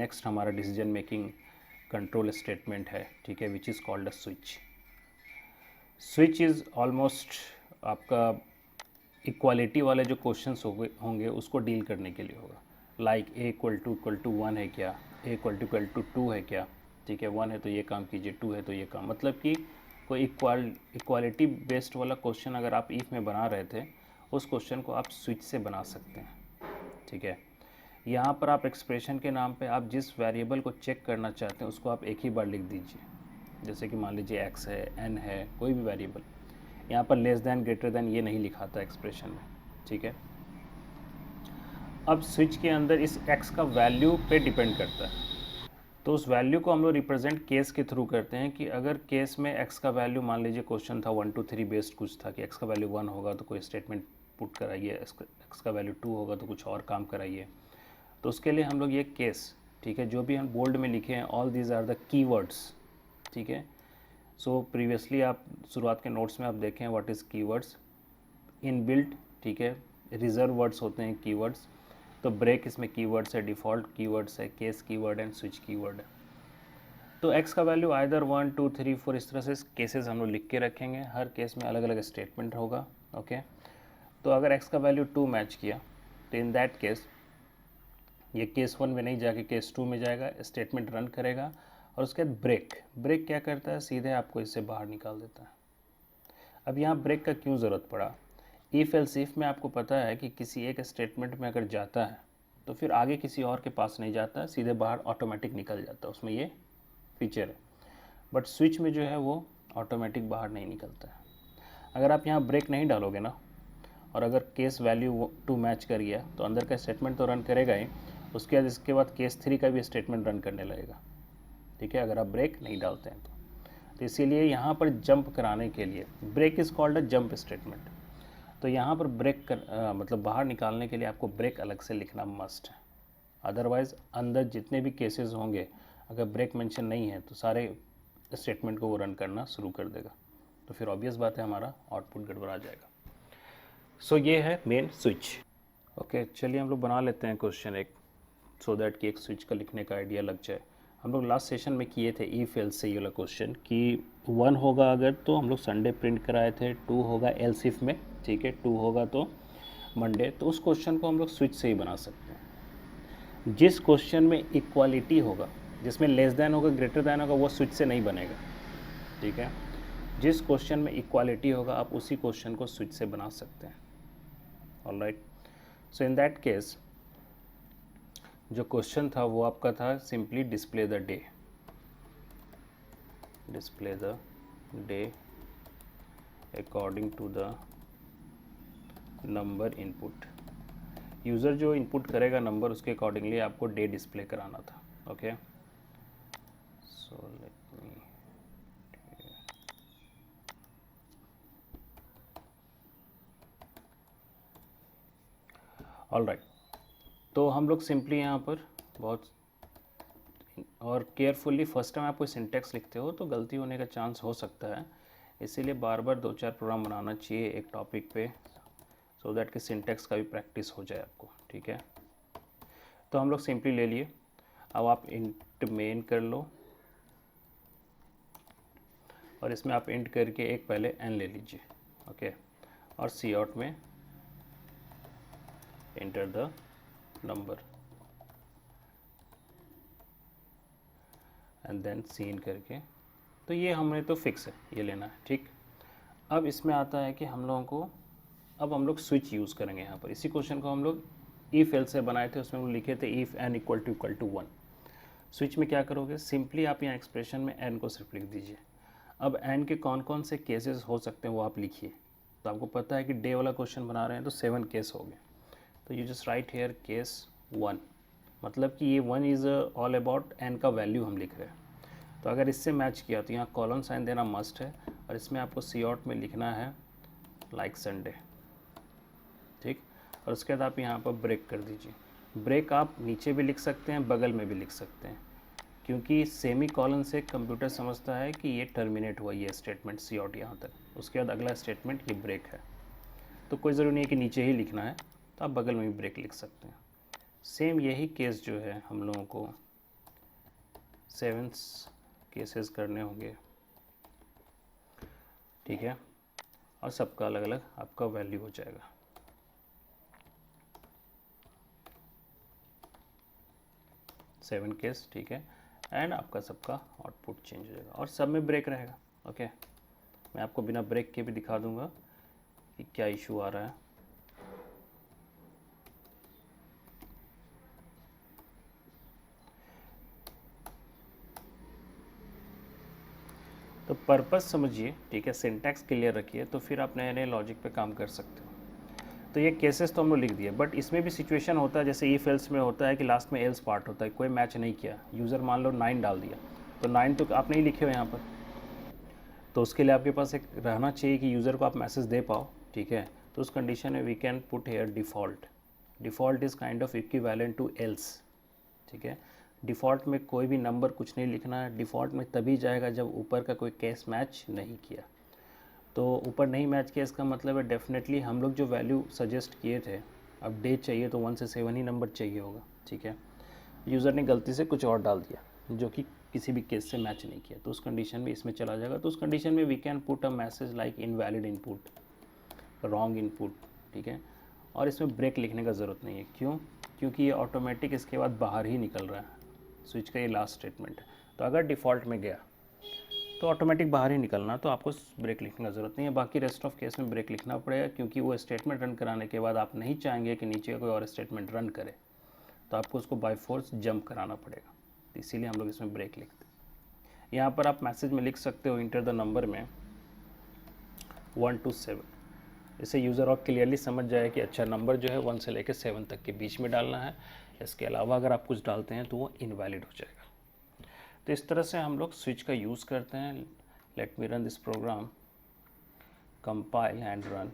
Next हमारा decision making control statement है, ठीक है, which is called a switch. Switch is almost आपका इक्वालिटी वाले जो क्वेश्चंस होंगे उसको डील करने के लिए होगा। लाइक ए इक्वल टू 1 है क्या, ए इक्वल टू 2 है क्या, ठीक है, 1 है तो ये काम कीजिए, 2 है तो ये काम, मतलब कि कोई इक्वालिटी बेस्ड वाला क्वेश्चन अगर आप इफ़ में बना रहे थे उस क्वेश्चन को आप स्विच से बना सकते हैं, ठीक है। यहाँ पर आप एक्सप्रेशन के नाम पे आप जिस वेरिएबल को चेक करना चाहते हैं उसको आप एक ही बार लिख दीजिए, जैसे कि मान लीजिए x है, n है, कोई भी वेरिएबल। यहाँ पर लेस दैन ग्रेटर दैन ये नहीं लिखा था एक्सप्रेशन में, ठीक है। अब स्विच के अंदर इस x का वैल्यू पे डिपेंड करता है, तो उस वैल्यू को हम लोग रिप्रेजेंट केस के थ्रू करते हैं कि अगर केस में x का वैल्यू, मान लीजिए क्वेश्चन था 1 2 3 बेस्ड कुछ था कि x का वैल्यू 1 होगा तो कोई स्टेटमेंट पुट कराइए, x का वैल्यू 2 होगा तो कुछ और काम कराइए। तो उसके लिए हम लोग ये केस, ठीक है, जो भी हम बोल्ड में लिखे हैं, all these are the keywords, ठीक है। सो प्रीवियसली आप शुरुआत के नोट्स में आप देखें व्हाट इज़ कीवर्ड्स, इनबिल्ट, ठीक है, रिजर्व वर्ड्स होते हैं कीवर्ड्स। तो ब्रेक इसमें कीवर्ड्स है, डिफ़ॉल्ट कीवर्ड्स है, case keyword and switch keyword है। तो x का वैल्यू आइदर 1 2 3 4 इस तरह से केसेस हम लोग लिख के रखेंगे, हर केस में अलग अलग स्टेटमेंट होगा, ओके। तो अगर x का वैल्यू 2 मैच किया तो इन दैट केस ये केस 1 में नहीं जाके केस 2 में जाएगा, स्टेटमेंट रन करेगा और उसके बाद ब्रेक क्या करता है, सीधे आपको इससे बाहर निकाल देता है। अब यहाँ ब्रेक का क्यों ज़रूरत पड़ा, इफ़ एल्स इफ में आपको पता है कि किसी एक स्टेटमेंट में अगर जाता है तो फिर आगे किसी और के पास नहीं जाता है, सीधे बाहर ऑटोमेटिक निकल जाता है, उसमें ये फीचर है। बट स्विच में जो है वो ऑटोमेटिक बाहर नहीं निकलता है। अगर आप यहाँ ब्रेक नहीं डालोगे ना, और अगर केस वैल्यू 2 मैच कर गया तो अंदर का स्टेटमेंट तो रन करेगा ही, इसके बाद केस 3 का भी स्टेटमेंट रन करने लगेगा, ठीक है, अगर आप ब्रेक नहीं डालते हैं तो इसीलिए यहाँ पर जंप कराने के लिए break is called a jump statement. तो यहाँ पर मतलब बाहर निकालने के लिए आपको ब्रेक अलग से लिखना मस्ट है, अदरवाइज़ अंदर जितने भी केसेस होंगे अगर ब्रेक मेंशन नहीं है तो सारे स्टेटमेंट को वो रन करना शुरू कर देगा, तो फिर ऑब्वियस बात है हमारा आउटपुट गड़बड़ा जाएगा। सो ये है मेन स्विच। ओके, चलिए हम लोग बना लेते हैं क्वेश्चन एक, सो दैट कि एक स्विच का लिखने का आइडिया लग जाए। हम लोग लास्ट सेशन में किए थे इफ एल्स से ये वाला क्वेश्चन कि 1 होगा अगर तो हम लोग संडे प्रिंट कराए थे, 2 होगा एल्स इफ में, ठीक है, 2 होगा तो मंडे। तो उस क्वेश्चन को हम लोग स्विच से ही बना सकते हैं। जिस क्वेश्चन में इक्वालिटी होगा, जिसमें लेस दैन होगा ग्रेटर दैन होगा, वो स्विच से नहीं बनेगा, ठीक है। जिस क्वेश्चन में इक्वालिटी होगा आप उसी क्वेश्चन को स्विच से बना सकते हैं। Alright, so in that case जो क्वेश्चन था वो आपका था simply display the day according to the number input. User जो इनपुट करेगा नंबर, उसके अकॉर्डिंगली आपको डे डिस्प्ले कराना था, okay. So let me, alright, तो हम लोग सिंपली यहाँ पर बहुत और केयरफुली फर्स्ट टाइम आप कोई सिंटेक्स लिखते हो तो गलती होने का चांस हो सकता है, इसीलिए बार बार 2-4 प्रोग्राम बनाना चाहिए एक टॉपिक पे, सो दैट कि सिंटेक्स का भी प्रैक्टिस हो जाए आपको, ठीक है। तो हम लोग सिंपली ले लिए, अब आप इंट मेन कर लो और इसमें आप इंट करके एक पहले n ले लीजिए, ओके, और सी आउट में enter the number and then सीन करके, तो ये हमने तो फिक्स है, ये लेना है, ठीक। अब इसमें आता है कि हम लोगों को, अब हम लोग स्विच यूज़ करेंगे यहाँ पर। इसी क्वेश्चन को हम लोग इफ़ एल्स से बनाए थे, उसमें हम लिखे थे if n equal to 1। Switch में क्या करोगे, सिंपली आप यहाँ एक्सप्रेशन में n को सिर्फ लिख दीजिए। अब n के कौन कौन से केसेस हो सकते हैं वो आप लिखिए। तो आपको पता है कि डे वाला क्वेश्चन बना रहे हैं तो 7 केस हो गए, तो you just write here case 1, मतलब कि ये 1 इज़ ऑल अबाउट n का वैल्यू हम लिख रहे हैं। तो अगर इससे मैच किया तो यहाँ कॉलन साइन देना मस्ट है, और इसमें आपको सी आउट में लिखना है लाइक संडे, ठीक। और उसके बाद आप यहाँ पर ब्रेक कर दीजिए। ब्रेक आप नीचे भी लिख सकते हैं, बगल में भी लिख सकते हैं, क्योंकि सेमी कॉलन से कंप्यूटर समझता है कि ये टर्मिनेट हुआ, ये स्टेटमेंट सी आउट यहाँ तक, उसके बाद अगला स्टेटमेंट ये ब्रेक है। तो कोई ज़रूरी नहीं है कि नीचे ही लिखना है, तो आप बगल में भी ब्रेक लिख सकते हैं। सेम यही केस जो है हम लोगों को 7 केसेस करने होंगे, ठीक है, और सबका अलग अलग आपका वैल्यू हो जाएगा। सेवन केस, ठीक है, एंड आपका सबका आउटपुट चेंज हो जाएगा और सब में ब्रेक रहेगा। ओके, मैं आपको बिना ब्रेक के भी दिखा दूंगा कि क्या इशू आ रहा है। तो पर्पस समझिए, ठीक है, सिंटैक्स क्लियर रखिए, तो फिर आप नए नए लॉजिक पे काम कर सकते हो। तो ये केसेस तो हम लोग लिख दिए, बट इसमें भी सिचुएशन होता है, जैसे इफ एल्स में होता है कि लास्ट में एल्स पार्ट होता है, कोई मैच नहीं किया, यूज़र मान लो 9 डाल दिया, तो 9 तो आप नहीं लिखे हो यहाँ पर, तो उसके लिए आपके पास एक रहना चाहिए कि यूज़र को आप मैसेज दे पाओ, ठीक है। तो उस कंडीशन में we can put here default. Default is kind of equivalent to else, ठीक है। डिफ़ॉल्ट में कोई भी नंबर कुछ नहीं लिखना है, डिफ़ॉल्ट में तभी जाएगा जब ऊपर का कोई केस मैच नहीं किया। तो ऊपर नहीं मैच किया इसका मतलब है डेफिनेटली हम लोग जो वैल्यू सजेस्ट किए थे, अब डे चाहिए तो 1 से 7 ही नंबर चाहिए होगा, ठीक है। यूज़र ने गलती से कुछ और डाल दिया जो कि किसी भी केस से मैच नहीं किया, तो उस कंडीशन में इसमें चला जाएगा। तो उस कंडीशन में we can put a message like invalid input, wrong input, ठीक है। और इसमें ब्रेक लिखने का ज़रूरत नहीं है, क्यों? क्योंकि ये ऑटोमेटिक इसके बाद बाहर ही निकल रहा है, स्विच का ये लास्ट स्टेटमेंट है। तो अगर डिफ़ॉल्ट में गया तो ऑटोमेटिक बाहर ही निकलना, तो आपको ब्रेक लिखने का ज़रूरत नहीं है। बाकी रेस्ट ऑफ केस में ब्रेक लिखना पड़ेगा, क्योंकि वो स्टेटमेंट रन कराने के बाद आप नहीं चाहेंगे कि नीचे कोई और स्टेटमेंट रन करे, तो आपको उसको बाय फोर्स जंप कराना पड़ेगा, तो इसीलिए हम लोग इसमें ब्रेक लिखते हैं। यहाँ पर आप मैसेज में लिख सकते हो इंटर द नंबर में 1 to 7, इससे यूज़र और क्लियरली समझ जाए कि अच्छा नंबर जो है 1 से लेकर 7 तक के बीच में डालना है। इसके अलावा अगर आप कुछ डालते हैं तो वो इनवैलिड हो जाएगा। तो इस तरह से हम लोग स्विच का यूज़ करते हैं। Let me run this program, compile and run.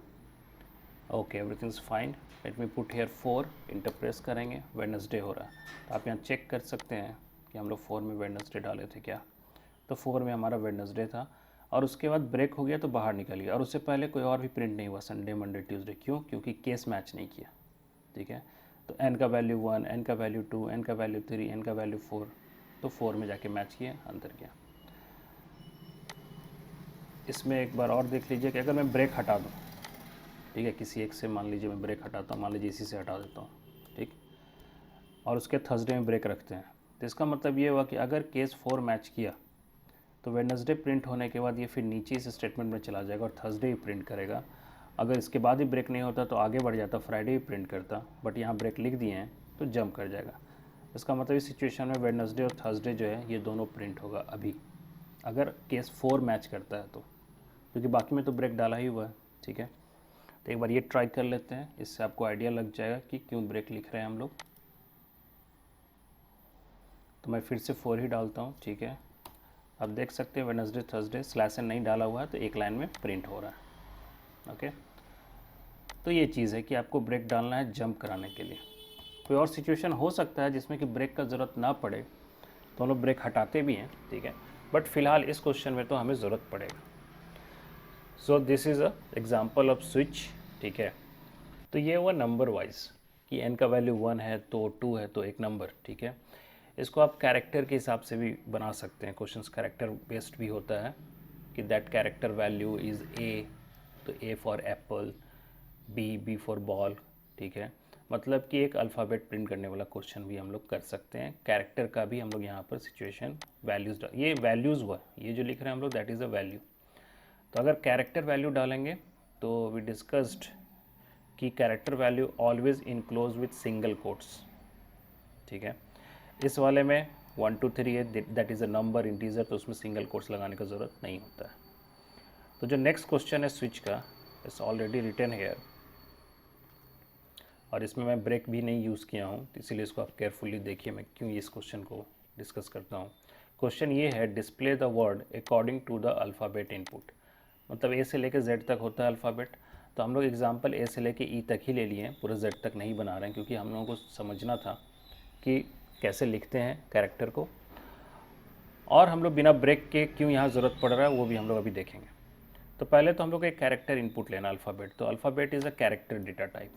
Okay, everything is fine. Let me put here 4, enter press करेंगे, वेडनेसडे हो रहा है, तो आप यहाँ चेक कर सकते हैं कि हम लोग 4 में वेडनेसडे डाले थे क्या, तो 4 में हमारा वेडनेसडे था, और उसके बाद ब्रेक हो गया तो बाहर निकल गया, और उससे पहले कोई और भी प्रिंट नहीं हुआ संडे मंडे ट्यूसडे। क्यों? क्योंकि केस मैच नहीं किया, ठीक है। तो n का वैल्यू 1, n का वैल्यू 2, n का वैल्यू 3, n का वैल्यू 4, तो 4 में जाके मैच किया, अंदर गया। इसमें एक बार और देख लीजिए कि अगर मैं ब्रेक हटा दूँ, ठीक है, किसी एक से मान लीजिए मैं ब्रेक हटाता हूँ, मान लीजिए इसी से हटा देता हूँ, ठीक, और उसके थर्सडे में ब्रेक रखते हैं, तो इसका मतलब ये हुआ कि अगर केस 4 मैच किया तो वेडनेसडे प्रिंट होने के बाद ये फिर नीचे इस स्टेटमेंट में चला जाएगा और थर्सडे ही प्रिंट करेगा। अगर इसके बाद ही ब्रेक नहीं होता तो आगे बढ़ जाता, फ्राइडे ही प्रिंट करता, बट यहाँ ब्रेक लिख दिए हैं तो जंप कर जाएगा। इसका मतलब इस सिचुएशन में वेडनेसडे और थर्सडे जो है ये दोनों प्रिंट होगा अभी, अगर केस 4 मैच करता है तो, क्योंकि बाकी में तो ब्रेक डाला ही हुआ है, ठीक है। तो एक बार ये ट्राई कर लेते हैं, इससे आपको आइडिया लग जाएगा कि क्यों ब्रेक लिख रहे हैं हम लोग। तो मैं फिर से 4 ही डालता हूँ, ठीक है। आप देख सकते हैं वेडनेसडे थर्सडे स्लैश एन नहीं डाला हुआ है तो एक लाइन में प्रिंट हो रहा है, ओके। तो ये चीज़ है कि आपको ब्रेक डालना है जंप कराने के लिए। कोई और सिचुएशन हो सकता है जिसमें कि ब्रेक का ज़रूरत ना पड़े, तो हम लोग ब्रेक हटाते भी हैं, ठीक है, बट फिलहाल इस क्वेश्चन में तो हमें ज़रूरत पड़ेगा। सो this is a example off switch, ठीक है। तो ये हुआ नंबर वाइज कि n का वैल्यू 1 है तो 2 है तो एक नंबर, ठीक है। इसको आप कैरेक्टर के हिसाब से भी बना सकते हैं, क्वेश्चंस कैरेक्टर बेस्ड भी होता है कि that character value is A, तो A for apple, B for ball, ठीक है। मतलब कि एक अल्फ़ाबेट प्रिंट करने वाला क्वेश्चन भी हम लोग कर सकते हैं। कैरेक्टर का भी हम लोग यहाँ पर सिचुएशन वैल्यूज़, ये वैल्यूज़ हुआ, ये जो लिख रहे हैं हम लोग दैट इज़ अ वैल्यू। तो अगर कैरेक्टर वैल्यू डालेंगे तो वी डिस्कस्ड कि character value always enclose with single quotes, ठीक है। इस वाले में 1 2 3 है, that is a number integer, तो उसमें सिंगल कोट्स लगाने का ज़रूरत नहीं होता है। तो जो नेक्स्ट क्वेश्चन है स्विच का, इट्स ऑलरेडी रिटन हेयर, और इसमें मैं ब्रेक भी नहीं यूज़ किया हूँ, तो इसीलिए इसको आप केयरफुली देखिए मैं क्यों इस क्वेश्चन को डिस्कस करता हूँ। क्वेश्चन ये है, display the word according to the alphabet input, मतलब ए से लेकर जेड तक होता है अल्फ़ाबेट, तो हम लोग एग्जांपल ए से लेकर ई तक ही ले लिए हैं, पूरा जेड तक नहीं बना रहे हैं, क्योंकि हम लोगों को समझना था कि कैसे लिखते हैं कैरेक्टर को, और हम लोग बिना ब्रेक के क्यों यहाँ ज़रूरत पड़ रहा है वो भी हम लोग अभी देखेंगे। तो पहले तो हम लोग एक कैरेक्टर इनपुट लेना अल्फ़ाबेट, तो alphabet is a character data type,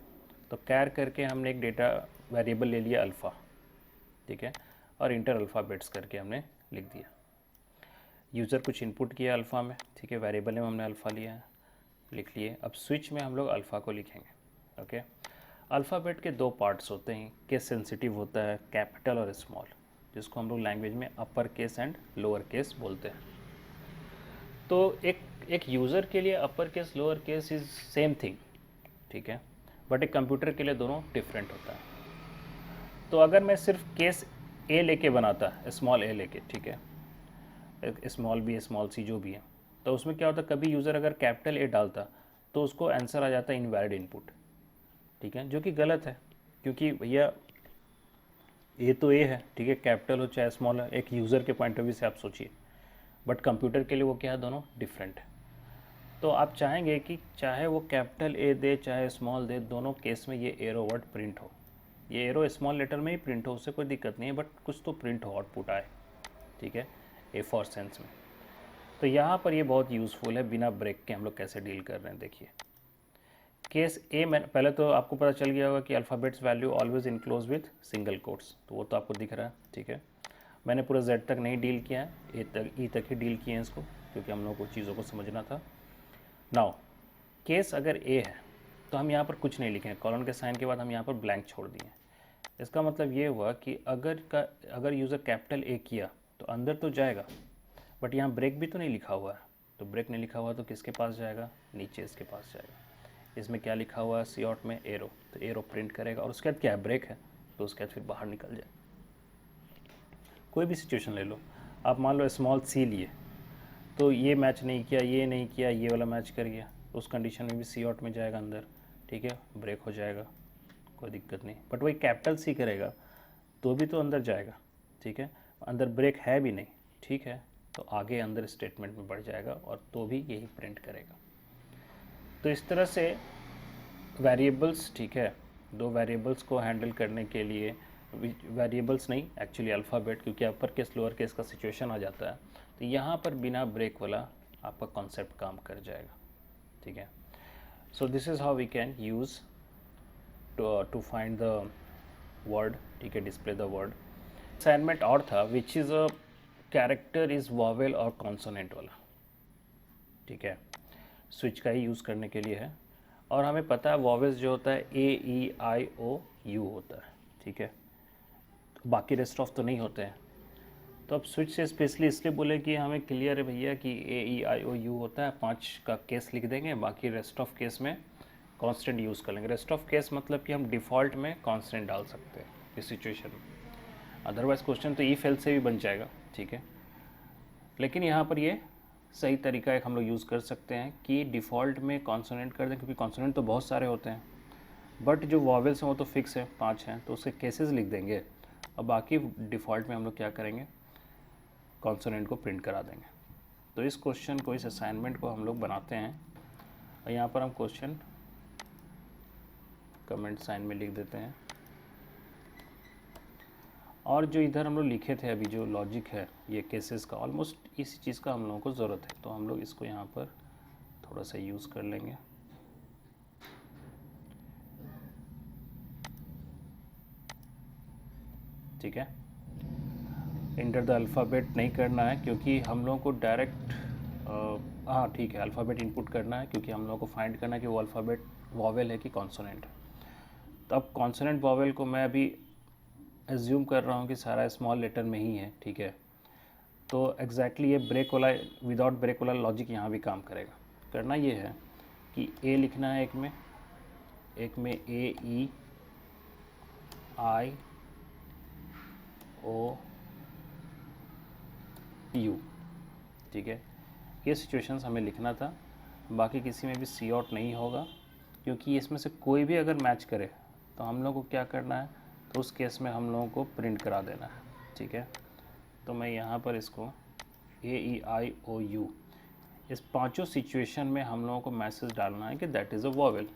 तो कैर करके हमने एक डेटा वेरिएबल ले लिया अल्फ़ा, ठीक है, और इंटर अल्फ़ाबेट्स करके हमने लिख दिया। यूज़र कुछ इनपुट किया अल्फ़ा में, ठीक है, वेरिएबल में हमने अल्फ़ा लिया है, लिख लिए। अब स्विच में हम लोग अल्फ़ा को लिखेंगे। ओके, अल्फ़ाबेट के दो पार्ट्स होते हैं, केस सेंसिटिव होता है, कैपिटल और स्मॉल, जिसको हम लोग लैंग्वेज में upper case and lower case बोलते हैं। तो एक यूज़र के लिए upper case lower case is same thing, ठीक है, बट एक कंप्यूटर के लिए दोनों डिफरेंट होता है। तो अगर मैं सिर्फ केस ए लेके बनाता, स्मॉल ए लेके, ठीक है, स्मॉल बी स्मॉल सी जो भी है, तो उसमें क्या होता, कभी यूज़र अगर कैपिटल ए डालता तो उसको आंसर आ जाता इनवैलिड इनपुट, ठीक है, जो कि गलत है, क्योंकि भैया ए तो ए है, ठीक है, कैपिटल हो चाहे स्मॉल है, एक यूज़र के पॉइंट ऑफ व्यू से आप सोचिए, बट कंप्यूटर के लिए वो क्या है, दोनों डिफरेंट है। तो आप चाहेंगे कि चाहे वो कैपिटल ए दे चाहे स्मॉल दे, दोनों केस में ये एरो वर्ड प्रिंट हो, ये एरो स्मॉल लेटर में ही प्रिंट हो, उससे कोई दिक्कत नहीं है, बट कुछ तो प्रिंट हो, आउटपुट आए, ठीक है, ए फॉर सेंस में। तो यहाँ पर ये बहुत यूज़फुल है, बिना ब्रेक के हम लोग कैसे डील कर रहे हैं। देखिए केस ए में पहले तो आपको पता चल गया होगा कि alphabets value always enclose with single quotes, तो वो तो आपको दिख रहा है, ठीक है। मैंने पूरा जेड तक नहीं डील किया है, ए तक ई तक ही डील किए हैं इसको, क्योंकि हम लोग को चीज़ों को समझना था। नाउ केस अगर ए है तो हम यहाँ पर कुछ नहीं लिखें, कॉलन के साइन के बाद हम यहाँ पर ब्लैंक छोड़ दिए। इसका मतलब ये हुआ कि अगर यूज़र कैपिटल ए किया तो अंदर तो जाएगा, बट यहाँ ब्रेक भी तो नहीं लिखा हुआ है, तो ब्रेक नहीं लिखा हुआ तो किसके पास जाएगा, नीचे इसके पास जाएगा। इसमें क्या लिखा हुआ है सी आउट में, एरो, तो एरो प्रिंट करेगा, और उसके बाद क्या है, ब्रेक है, तो उसके बाद फिर बाहर निकल जाए। कोई भी सिचुएशन ले लो, आप मान लो स्मॉल सी लिए, तो ये मैच नहीं किया, ये नहीं किया, ये वाला मैच कर गया, उस कंडीशन में भी सी आउट में जाएगा अंदर, ठीक है, ब्रेक हो जाएगा, कोई दिक्कत नहीं। बट वही कैपिटल सी करेगा तो भी तो अंदर जाएगा, ठीक है, अंदर ब्रेक है भी नहीं, ठीक है, तो आगे अंदर स्टेटमेंट में बढ़ जाएगा और तो भी यही प्रिंट करेगा। तो इस तरह से वेरिएबल्स, ठीक है, दो वेरिएबल्स को हैंडल करने के लिए, वेरिएबल्स नहीं एक्चुअली अल्फ़ाबेट, क्योंकि अपर केस लोअर केस का सिचुएशन आ जाता है, तो यहाँ पर बिना ब्रेक वाला आपका कॉन्सेप्ट काम कर जाएगा, ठीक है। So this is how we can use to find the word, ठीक है, डिस्प्ले द वर्ड। असाइनमेंट और था which is a character is vowel और कॉन्सोनेंट वाला, ठीक है, स्विच का ही यूज़ करने के लिए है, और हमें पता है वॉवेल्स जो होता है ए ई आई ओ यू होता है, ठीक है, बाकी रेस्ट ऑफ तो नहीं होते हैं। तो अब स्विच से स्पेशली इसलिए बोले कि हमें क्लियर है भैया कि ए ई आई ओ यू होता है, 5 का केस लिख देंगे, बाकी रेस्ट ऑफ केस में कांस्टेंट यूज़ कर लेंगे। रेस्ट ऑफ केस मतलब कि हम डिफ़ॉल्ट में कांस्टेंट डाल सकते हैं इस सिचुएशन में, अदरवाइज़ क्वेश्चन तो इफ एल्स से भी बन जाएगा, ठीक है, लेकिन यहाँ पर ये सही तरीका एक हम लोग यूज़ कर सकते हैं कि डिफ़ॉल्ट में कॉन्सोनेंट कर दें, क्योंकि कॉन्सोनेंट तो बहुत सारे होते हैं, बट जो वॉवेल्स हैं वो तो फिक्स है, 5 हैं, तो उसके केसेस लिख देंगे, और बाकी डिफ़ॉल्ट में हम लोग क्या करेंगे, कॉन्सोनेंट को प्रिंट करा देंगे। तो इस क्वेश्चन को, इस असाइनमेंट को हम लोग बनाते हैं, और यहाँ पर हम क्वेश्चन कमेंट साइन में लिख देते हैं, और जो इधर हम लोग लिखे थे अभी जो लॉजिक है ये केसेस का, ऑलमोस्ट इसी चीज़ का हम लोगों को ज़रूरत है, तो हम लोग इसको यहाँ पर थोड़ा सा यूज़ कर लेंगे। ठीक है, इंटर द अल्फ़ाबेट नहीं करना है, क्योंकि हम लोगों को डायरेक्ट, हाँ ठीक है, अल्फ़ाबेट इनपुट करना है, क्योंकि हम लोगों को फाइंड करना है कि वो अल्फ़ाबेट वॉवेल है कि कॉन्सोनेंट है। तो अब कॉन्सोनेंट वॉवेल को मैं अभी एज्यूम कर रहा हूँ कि सारा स्मॉल लेटर में ही है, ठीक है, तो एग्जैक्टली ये ब्रेक वाला, विदाउट ब्रेक वाला लॉजिक यहाँ भी काम करेगा। करना ये है कि ए लिखना है एक में ए ई आई ओ यू, ठीक है, ये सिचुएशंस हमें लिखना था, बाकी किसी में भी सी आउट नहीं होगा, क्योंकि इसमें से कोई भी अगर मैच करे तो हम लोग को क्या करना है, तो उस केस में हम लोगों को प्रिंट करा देना है, ठीक है। तो मैं यहाँ पर इसको ए ई आई ओ यू, इस पांचों सिचुएशन में हम लोगों को मैसेज डालना है कि दैट इज़ अ वॉवेल।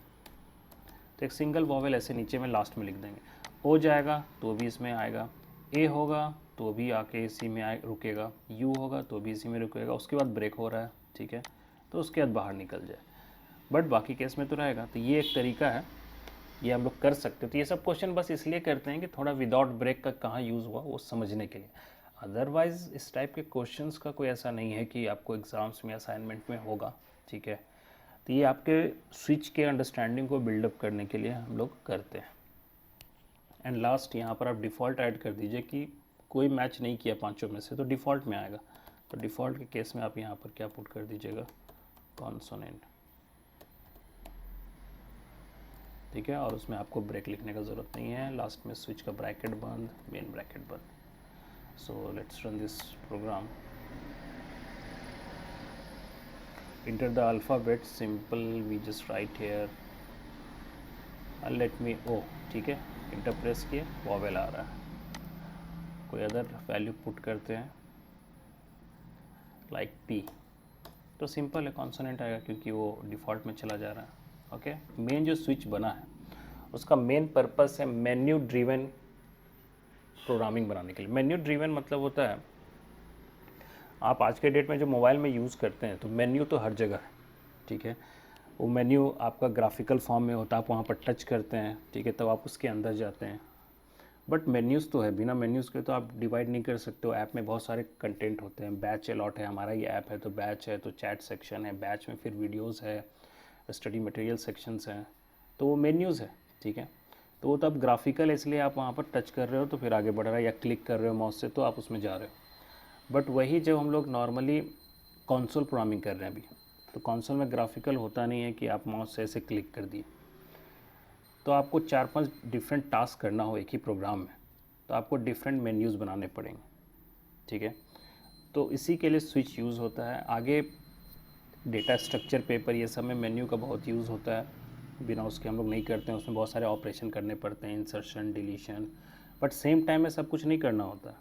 तो एक सिंगल वॉवेल ऐसे नीचे में लास्ट में लिख देंगे, ओ जाएगा तो भी इसमें आएगा, ए होगा तो भी आके इसी में रुकेगा, यू होगा तो भी इसी में रुकेगा, उसके बाद ब्रेक हो रहा है, ठीक है, तो उसके बाद बाहर निकल जाए, बट बाकी केस में तो रहेगा। तो ये एक तरीका है, ये हम लोग कर सकते हैं। तो ये सब क्वेश्चन बस इसलिए करते हैं कि थोड़ा विदाउट ब्रेक का कहाँ यूज़ हुआ वो समझने के लिए। अदरवाइज़ इस टाइप के क्वेश्चंस का कोई ऐसा नहीं है कि आपको एग्ज़ाम्स में असाइनमेंट में होगा, ठीक है। तो ये आपके स्विच के अंडरस्टैंडिंग को बिल्डअप करने के लिए हम लोग करते हैं। एंड लास्ट यहाँ पर आप डिफ़ॉल्ट ऐड कर दीजिए कि कोई मैच नहीं किया पांचों में से तो डिफ़ॉल्ट में आएगा। तो डिफ़ॉल्ट के केस में आप यहाँ पर क्या पुट कर दीजिएगा, कॉन्सोनेंट, ठीक है। और उसमें आपको ब्रेक लिखने का ज़रूरत नहीं है, लास्ट में स्विच का ब्रैकेट बंद, मेन ब्रैकेट बंद। So let's run this program. Enter the alphabet, simple, we just write here and let me O, ठीक है। इंटर प्रेस किए, वॉवेल आ रहा है। कोई अदर वैल्यू पुट करते हैं लाइक P, तो सिंपल है, कॉन्सोनेंट आएगा क्योंकि वो डिफ़ॉल्ट में चला जा रहा है। ओके, मेन जो स्विच बना है उसका मेन पर्पस है मेन्यू ड्रिवन प्रोग्रामिंग बनाने के लिए। मेन्यू ड्रिवन मतलब होता है, आप आज के डेट में जो मोबाइल में यूज़ करते हैं तो मेन्यू तो हर जगह है, ठीक है। वो मेन्यू आपका ग्राफिकल फॉर्म में होता है, आप वहाँ पर टच करते हैं, ठीक है, तब आप उसके अंदर जाते हैं। बट मेन्यूज़ तो है, बिना मेन्यूज़ के तो आप डिवाइड नहीं कर सकते हो। ऐप में बहुत सारे कंटेंट होते हैं, बैच अलॉट है, हमारा ये ऐप है तो बैच है, तो चैट सेक्शन है, बैच में फिर वीडियोज़ है, स्टडी मटेरियल सेक्शंस हैं, तो वो मेन्यूज़ है, ठीक है। तो वो तब ग्राफिकल है, इसलिए आप वहाँ पर टच कर रहे हो तो फिर आगे बढ़ रहा है, या क्लिक कर रहे हो माउस से तो आप उसमें जा रहे हो। बट वही जब हम लोग नॉर्मली कंसोल प्रोग्रामिंग कर रहे हैं अभी, तो कंसोल में ग्राफिकल होता नहीं है कि आप माउस से ऐसे क्लिक कर दिए, तो आपको 4-5 डिफरेंट टास्क करना हो एक ही प्रोग्राम में, तो आपको डिफरेंट मेन्यूज़ बनाने पड़ेंगे, ठीक है। तो इसी के लिए स्विच यूज़ होता है। आगे डेटा स्ट्रक्चर पेपर ये सब में मेन्यू का बहुत यूज़ होता है, बिना उसके हम लोग नहीं करते हैं, उसमें बहुत सारे ऑपरेशन करने पड़ते हैं, insertion, deletion, but same time में सब कुछ नहीं करना होता।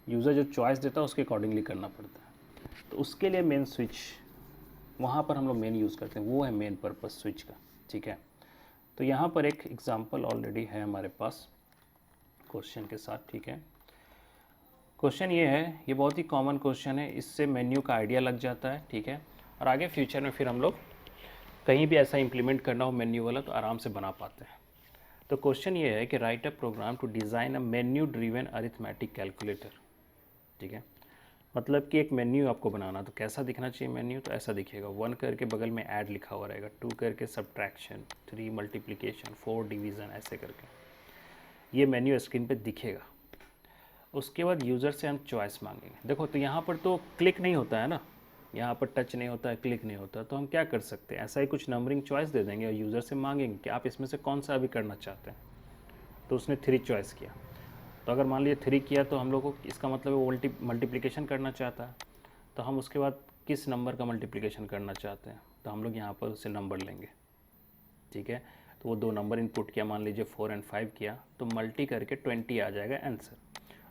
यूज़र जो चॉइस देता है उसके अकॉर्डिंगली करना पड़ता है। तो उसके लिए मेन स्विच, वहाँ पर हम लोग मेन यूज़ करते हैं, वो है मेन पर्पस स्विच का, ठीक है। तो यहाँ पर एक एग्जांपल ऑलरेडी है हमारे पास क्वेश्चन के साथ, ठीक है। क्वेश्चन ये है, ये बहुत ही कॉमन क्वेश्चन है, इससे मेन्यू का आइडिया लग जाता है, ठीक है। और आगे फ्यूचर में फिर हम लोग कहीं भी ऐसा इम्प्लीमेंट करना हो मेन्यू वाला तो आराम से बना पाते हैं। तो क्वेश्चन ये है कि write a program to design a menu driven arithmetic calculator, ठीक है। मतलब कि एक मेन्यू आपको बनाना, तो कैसा दिखना चाहिए मेन्यू, तो ऐसा दिखेगा, 1 करके बगल में ऐड लिखा हुआ रहेगा, 2 करके सब्ट्रैक्शन, 3 मल्टीप्लिकेशन, 4 डिवीज़न, ऐसे करके ये मेन्यू स्क्रीन पे दिखेगा। उसके बाद यूज़र से हम चॉइस मांगेंगे। देखो तो यहाँ पर तो क्लिक नहीं होता है ना, यहाँ पर टच नहीं होता है, क्लिक नहीं होता, तो हम क्या कर सकते हैं, ऐसा ही कुछ नंबरिंग चॉइस दे देंगे और यूज़र से मांगेंगे कि आप इसमें से कौन सा अभी करना चाहते हैं। तो उसने 3 चॉइस किया, तो अगर मान लीजिए 3 किया तो हम लोग को इसका मतलब वो मल्टीप्लिकेशन करना चाहता है, तो हम उसके बाद किस नंबर का मल्टीप्लिकेशन करना चाहते हैं, तो हम लोग यहाँ पर उससे नंबर लेंगे, ठीक है। तो वो 2 नंबर इनपुट किया, मान लीजिए 4 और 5 किया, तो मल्टी करके 20 आ जाएगा आंसर।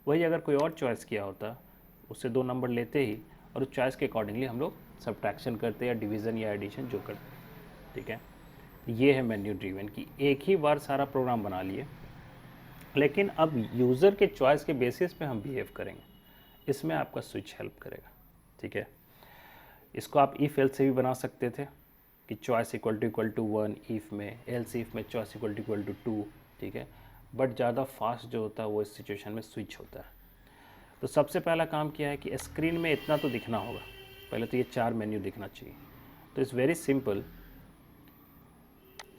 वही अगर कोई और चॉइस किया होता, उससे 2 नंबर लेते ही और उस चॉइस के अकॉर्डिंगली हम लोग सब्ट्रैक्शन करते या डिवीज़न या एडिशन जो करते, ठीक है। ये है मेन्यू ड्रिवन की, एक ही बार सारा प्रोग्राम बना लिए, लेकिन अब यूज़र के चॉइस के बेसिस पे हम बिहेव करेंगे, इसमें आपका स्विच हेल्प करेगा, ठीक है। इसको आप इफ़ एल्स से भी बना सकते थे कि चॉइस इक्वल टू 1 इफ़ में, एल्स इफ़ में चॉइस इक्वल टू 2, ठीक है। बट ज़्यादा फास्ट जो होता है वो इस सिचुएशन में स्विच होता है। तो सबसे पहला काम किया है कि स्क्रीन में इतना तो दिखना होगा, पहले तो ये 4 मेन्यू दिखना चाहिए। तो it's very simple,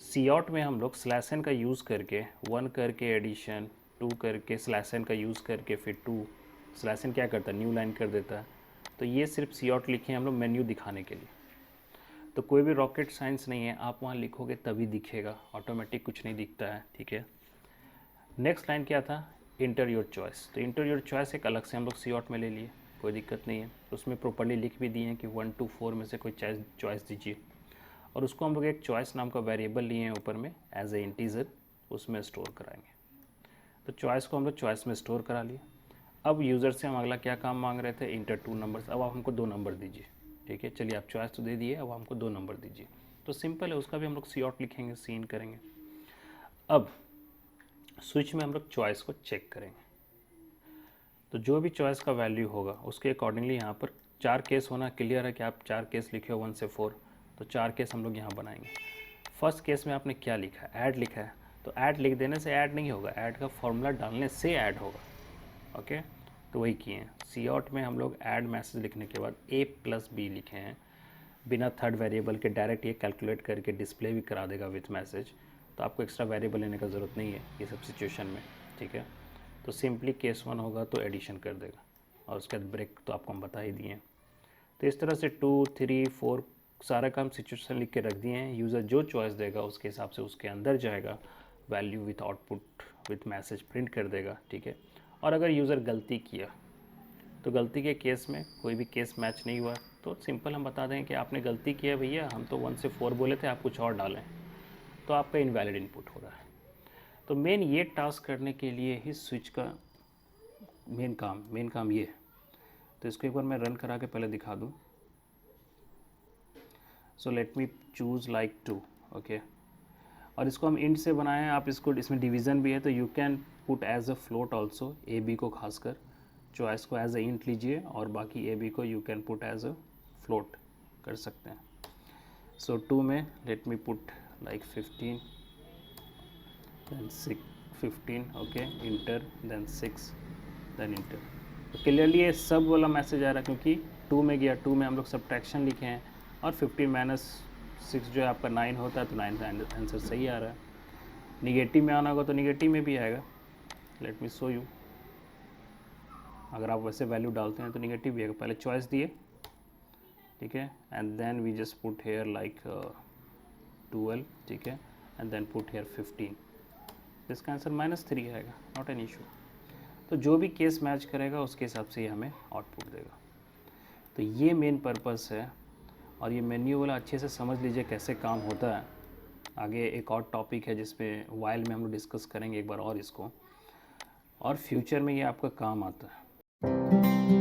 cout में हम लोग स्लैश एन का यूज़ करके 1 करके एडिशन, 2 करके स्लैश एन का यूज़ करके फिर 2, स्लैश एन क्या करता है, न्यू लाइन कर देता है। तो ये सिर्फ सी आउट लिखे हम लोग मेन्यू दिखाने के लिए, तो कोई भी रॉकेट साइंस नहीं है, आप वहाँ लिखोगे तभी दिखेगा, ऑटोमेटिक कुछ नहीं दिखता है, ठीक है। नेक्स्ट लाइन क्या था, इंटर योर चॉइस। तो इंटर योर चॉइस एक अलग से हम लोग सी आउट में ले लिए, कोई दिक्कत नहीं है, उसमें प्रॉपर्ली लिख भी दिए हैं कि 1 to 4 में से कोई चॉइस दीजिए, और उसको हम लोग एक चॉइस नाम का वेरिएबल लिए हैं ऊपर में एज ए इंटीजर, उसमें स्टोर कराएंगे। तो चॉइस को हम लोग चॉइस में स्टोर करा लिए। अब यूज़र से हम अगला क्या काम मांग रहे थे, इंटर 2 नंबर्स, अब आप हमको 2 नंबर दीजिए, ठीक है। चलिए आप चॉइस तो दे दिए, अब हमको 2 नंबर दीजिए, तो सिंपल है, उसका भी हम लोग सी आउट लिखेंगे, सीन करेंगे। अब स्विच में हम लोग चॉइस को चेक करेंगे, तो जो भी चॉइस का वैल्यू होगा उसके अकॉर्डिंगली यहाँ पर 4 केस होना क्लियर है कि आप 4 केस लिखे हो 1 से 4, तो 4 केस हम लोग यहाँ बनाएंगे। फर्स्ट केस में आपने क्या लिखा है, ऐड लिखा है, तो ऐड लिख देने से ऐड नहीं होगा, ऐड का फॉर्मूला डालने से ऐड होगा, ओके। तो वही किए हैं। सी आउट में हम लोग ऐड मैसेज लिखने के बाद a प्लस बी लिखे हैं, बिना थर्ड वेरिएबल के डायरेक्ट ये कैलकुलेट करके डिस्प्ले भी करा देगा विथ मैसेज, तो आपको एक्स्ट्रा वेरिएबल लेने का ज़रूरत नहीं है ये सब सिचुएशन में, ठीक है। तो सिंपली केस 1 होगा तो एडिशन कर देगा, और उसके बाद ब्रेक तो आपको हम बता ही दिए हैं। तो इस तरह से 2, 3, 4 सारा काम सिचुएशन लिख के रख दिए हैं। यूज़र जो चॉइस देगा उसके हिसाब से उसके अंदर जाएगा, value with output with message print कर देगा, ठीक है। और अगर यूज़र गलती किया तो गलती के केस में कोई भी केस मैच नहीं हुआ तो सिंपल हम बता दें कि आपने गलती किया भैया, हम तो 1 से 4 बोले थे, आप कुछ और डालें, तो आपका इनवैलिड इनपुट हो रहा है। तो मेन ये टास्क करने के लिए ही स्विच का मेन काम ये है। तो इसको एक बार मैं रन करा के पहले दिखा दूँ। सो लेट मी चूज़ लाइक 2, ओके। और इसको हम इंट से बनाए हैं, आप इसको, इसमें डिवीज़न भी है तो you can put as a float also, A B को खासकर चॉइस को एज अ इंट लीजिए और बाकी ए बी को you can put as a float कर सकते हैं। सो 2 में let me put like 15 then 15, okay, enter then 6 then enter. तो क्लियरली ये सब वाला मैसेज आ रहा है क्योंकि 2 में गया, 2 में हम लोग सब्ट्रैक्शन लिखे हैं और 15 माइनस 6 जो है आपका 9 होता है, तो 9 का आंसर सही आ रहा है। निगेटिव में आना होगा तो निगेटिव में भी आएगा। लेट मी शो यू, अगर आप वैसे वैल्यू डालते हैं तो निगेटिव भी आएगा। पहले चॉइस दिए, ठीक है, and then we just put here like 12, ठीक है, एंड देन पुट हेयर 15, इसका आंसर -3 आएगा, नॉट एन इशू। तो जो भी केस मैच करेगा उसके हिसाब से ये हमें आउटपुट देगा। तो ये मेन पर्पस है, और ये मेन्यू वाला अच्छे से समझ लीजिए कैसे काम होता है। आगे एक और टॉपिक है जिसमें वाइल में हम लोग डिस्कस करेंगे एक बार और इसको, और फ्यूचर में ये आपका काम आता है।